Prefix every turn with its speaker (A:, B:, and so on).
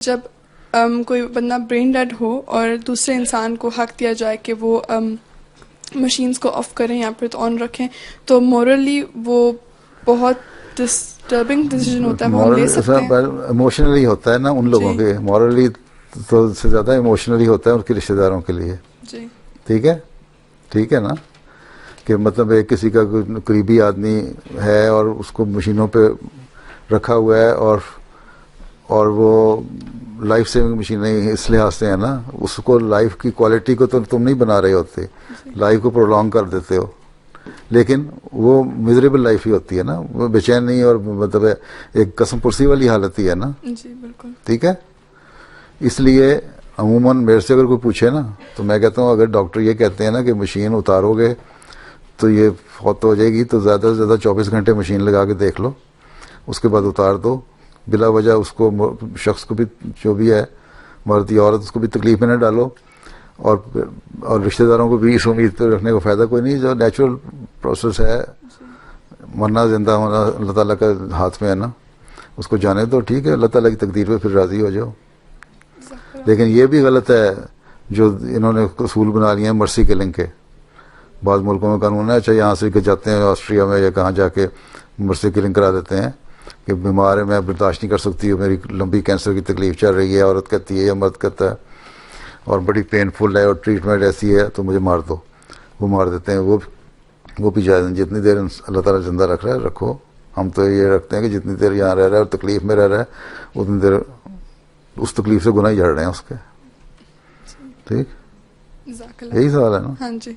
A: جب کوئی بندہ برین ڈیڈ ہو اور دوسرے انسان کو حق دیا جائے کہ وہ مشینز کو آف کریں یا پھر آن رکھیں تو مورلی وہ بہت ڈسٹربنگ ڈیسیجن ہوتا ہے، وہ ہم لے سکتے ہیں.
B: ایموشنلی ہوتا ہے نا ان لوگوں کے، مورلی تو سے زیادہ ایموشنلی ہوتا ہے ان کے رشتہ داروں کے لیے.
A: جی
B: ٹھیک ہے نا، کہ مطلب ایک کسی کا قریبی آدمی ہے اور اس کو مشینوں پہ رکھا ہوا ہے اور وہ لائف سیونگ مشینیں اس لحاظ سے ہے نا، اس کو لائف کی کوالٹی کو تو تم نہیں بنا رہے ہوتے، لائف کو پرولونگ کر دیتے ہو، لیکن وہ میزریبل لائف ہی ہوتی ہے نا، وہ بے چینی اور مطلب ایک قسم پرسی والی حالت ہی ہے نا.
A: جی بالکل.
B: ٹھیک ہے، اس لیے عموماً میرے سے اگر کوئی پوچھے نا تو میں کہتا ہوں اگر ڈاکٹر یہ کہتے ہیں نا کہ مشین اتارو گے تو یہ فوت ہو جائے گی تو زیادہ سے زیادہ 24 گھنٹے مشین لگا کے دیکھ لو، اس کے بعد اتار دو بلا وجہ. اس کو شخص کو بھی جو بھی ہے مرد یا عورت اس کو بھی تکلیف میں نہ ڈالو اور رشتہ داروں کو بھی اس امید پہ رکھنے کا فائدہ کوئی نہیں. جو نیچرل پروسیس ہے، مرنا زندہ ہونا اللہ تعالیٰ کا ہاتھ میں ہے نا، اس کو جانے دو. ٹھیک ہے، اللہ تعالیٰ کی تقدیر پہ پھر راضی ہو جاؤ. لیکن یہ بھی غلط ہے جو انہوں نے اصول بنا لیے ہیں مرسی کلنگ کے. بعض ملکوں میں قانون ہے، اچھا یہاں سے کہ جاتے ہیں آسٹریا میں یا کہاں جا کے مرسی کلنگ کرا دیتے ہیں کہ بیمار ہے، میں برداشت نہیں کر سکتی ہوں، میری لمبی کینسر کی تکلیف چل رہی ہے، عورت کہتی ہے یا مرد کہتا ہے، اور بڑی پینفل ہے اور ٹریٹمنٹ ایسی ہے تو مجھے مار دو. وہ مار دیتے ہیں. وہ بھی جائز. جتنی دیر اللہ تعالیٰ زندہ رکھ رہا ہے رکھو. ہم تو یہ رکھتے ہیں کہ جتنی دیر یہاں رہ رہا ہے اور تکلیف میں رہ رہا ہے اتنی دیر اس تکلیف سے گناہ ہی جھڑ رہے ہیں اس کے. ٹھیک، یہی سوال ہے نا.
A: ہاں جی.